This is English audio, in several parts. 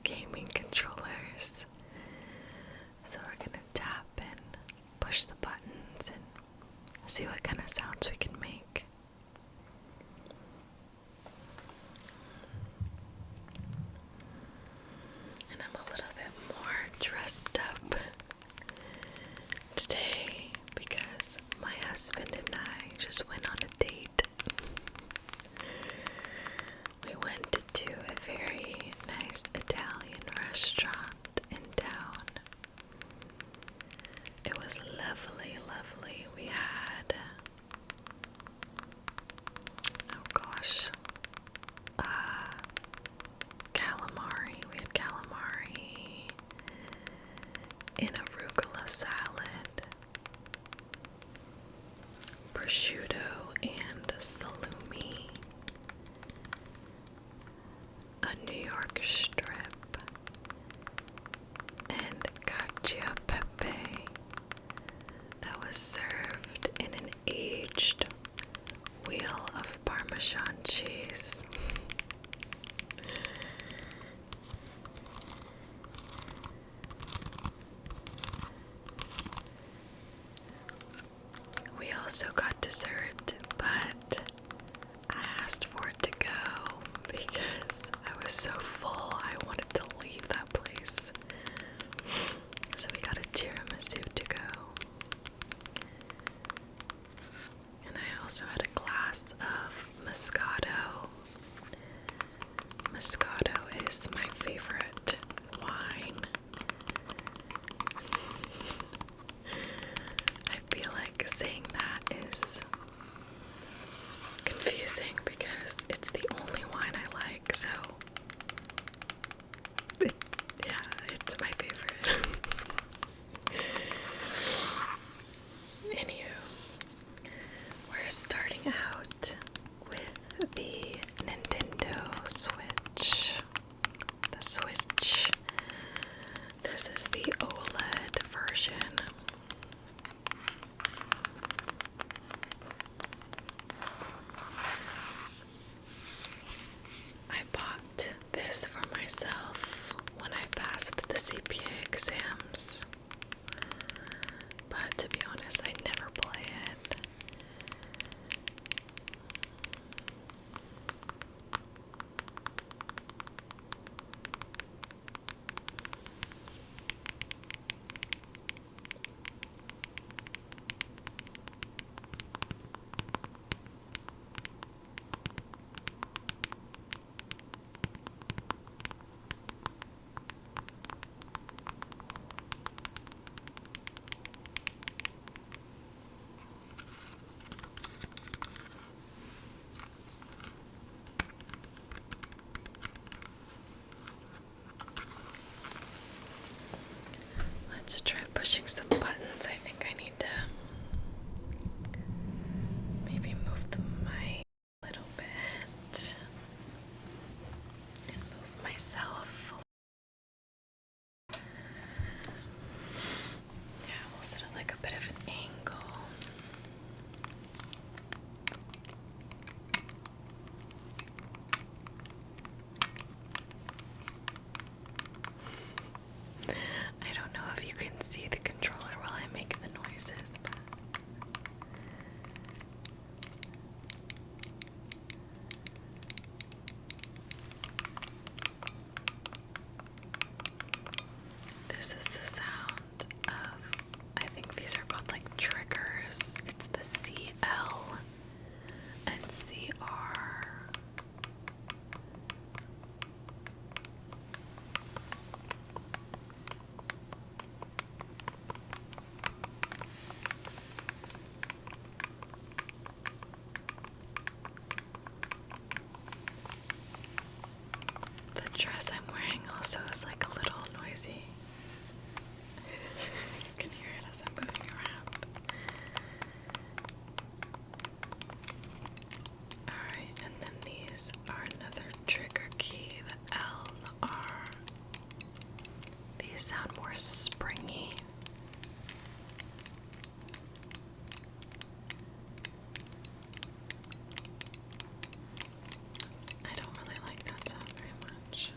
gaming controllers. So we're gonna tap and push the buttons and see what kind of sounds we can make. And I'm a little bit more dressed up today because my husband and I just went on a date. We went to a very nice Italian restaurant in town. It was lovely, lovely. We had, oh gosh, calamari. We had calamari in arugula salad, prosciutto and salumi, a New York strip, and cacio e pepe that was served in an aged wheel of Parmesan cheese. We also got dessert, but I asked for it to go because I was so full I wanted to leave that place. So we got a tiramisu to go. And I also had a glass of Moscato. Moscato is my favorite wine. I feel like saying that is confusing because it's the only wine I like, so yeah, it's my favorite. Anywho, we're starting out with the Nintendo Switch. The Switch. This is the OLED version. I bought this for myself when I passed the CPA exams, but to be honest, I never play it. Let's try pushing some buttons. I think I need to maybe move the mic a little bit and move myself. Yeah, we'll set it like a bit of an angle. I don't know if you can see the controller while I make the noises, but this is the sound of, I think these are called like triggers. It's the CL and CR. The dress I'm wearing also is like a little noisy. You can hear it as I'm moving around. Alright, and then these are another trigger key, the L and the R. These sound more springy. I don't really like that sound very much.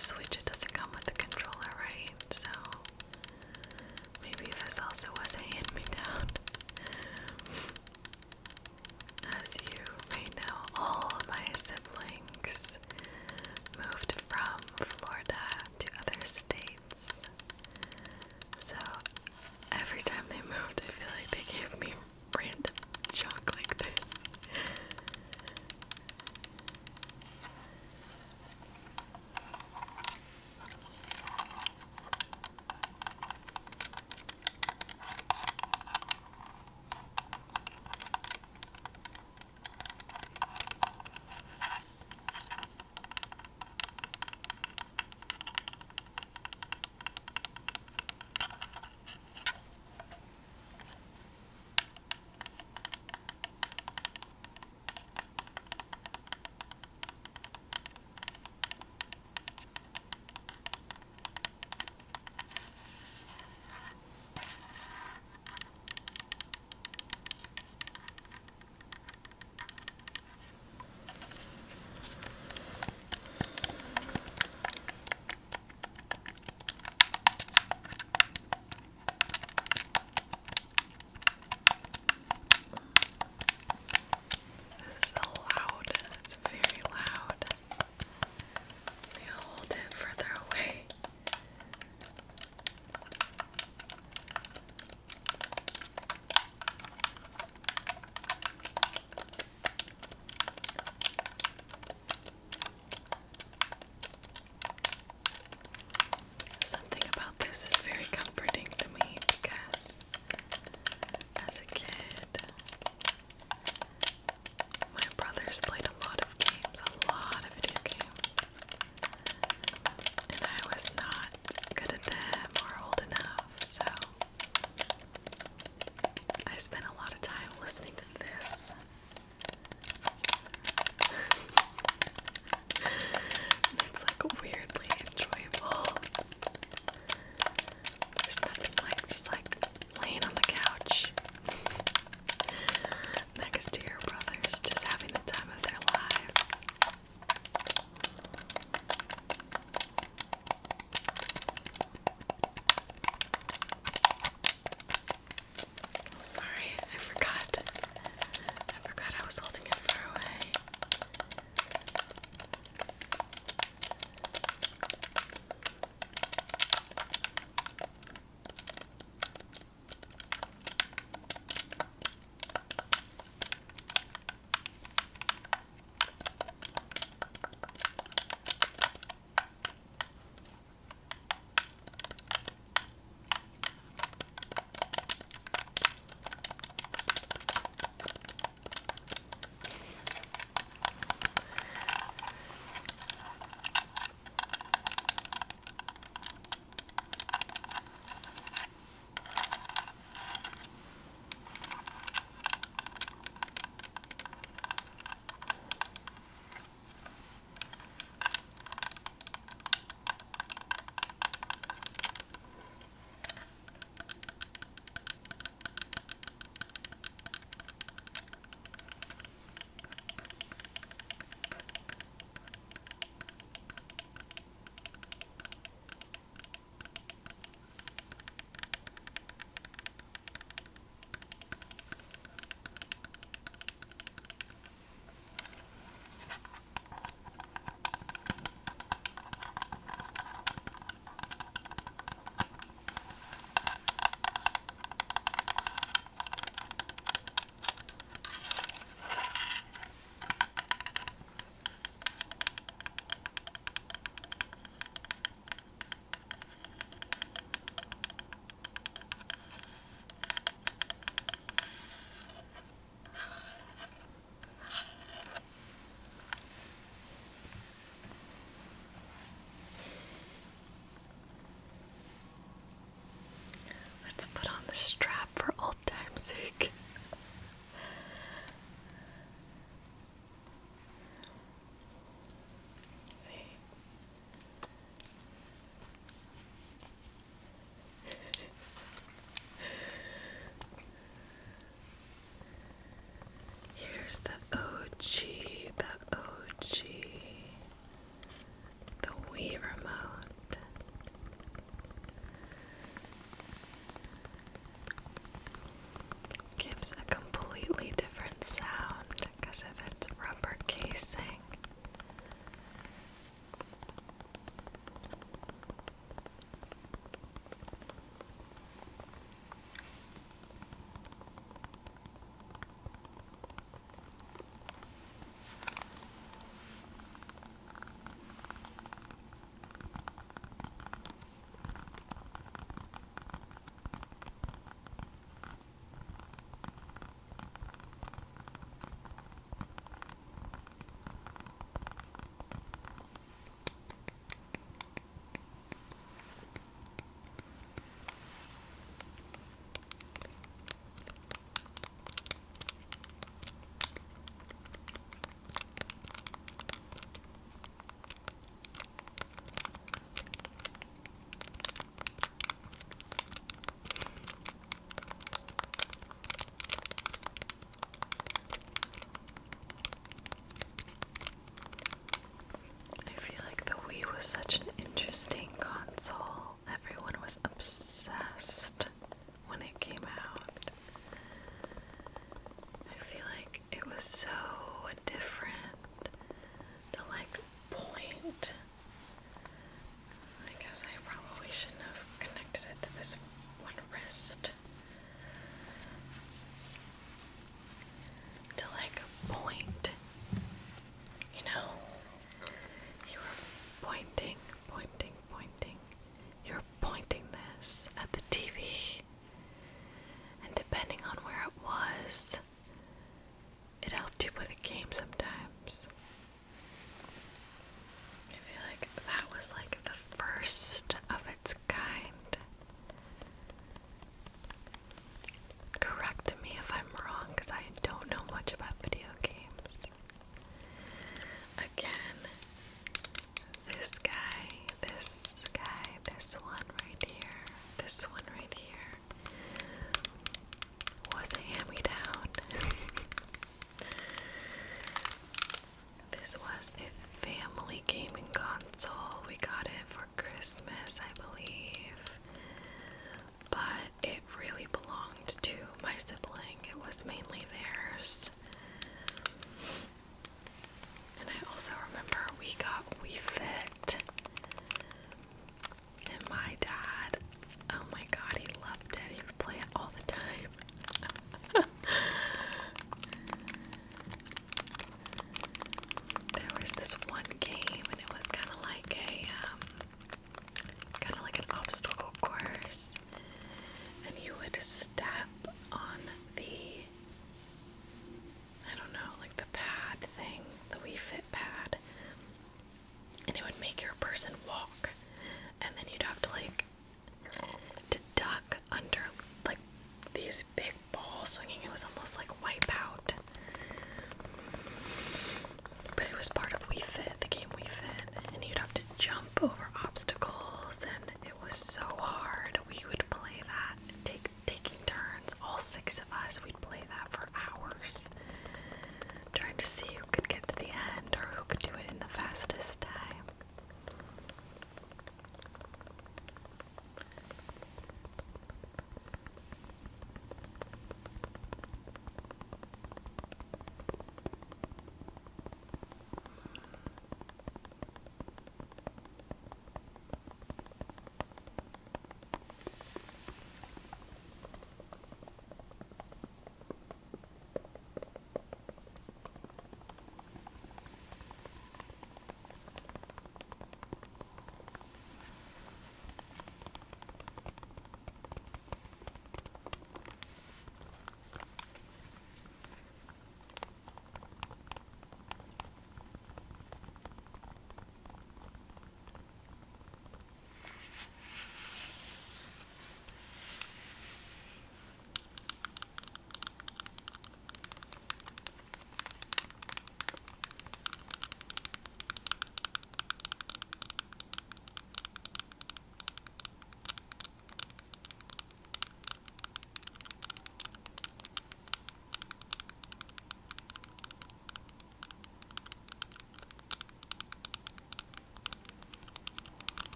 the Switch, it doesn't come with a controller, right? So maybe this also was a hand-me-down. As you may know, all of my siblings moved from Florida to other states. So every time they moved, I feel like they gave me random junk like this. This is loud. It's very loud. Let me hold it further away. Something about this is very comforting to me because as a kid, my brothers played a lot of games, a lot of video games, and I was not good at them or old enough, so I spent a lot of time listening to this. And it's like weirdly enjoyable. There's nothing like just like laying on the couch next to your brothers, just having the time of their lives. Oh, sorry, I forgot. I was holding it far away. Let's put on the strap for old time's sake. See? Here's the OG, the Wii remote. was such an interesting console. Everyone was obsessed when it came out. I feel like it was so different to like point. I guess I probably shouldn't have connected it to this one wrist. To like point, you know, you were pointing. You're pointing this at the TV, and depending on where it was, it helped you play the game sometimes. I feel like that was like the first of its kind. Correct me if I'm wrong, because I don't know much about video games. Again, this one right here was a hand-me-down. This was a family gaming console. We got it for Christmas, I believe. But it really belonged to my sibling. It was mainly theirs. And I also remember we got Wii Fit. And my dad, oh my god, he loved it. He would play it all the time. There was this one game, and it was kind of like an obstacle course, and you would step on the, I don't know, like the pad thing, the Wii Fit pad, and it would make your person walk, and then you'd have to to duck under like these big balls swinging. It was almost like Wipeout,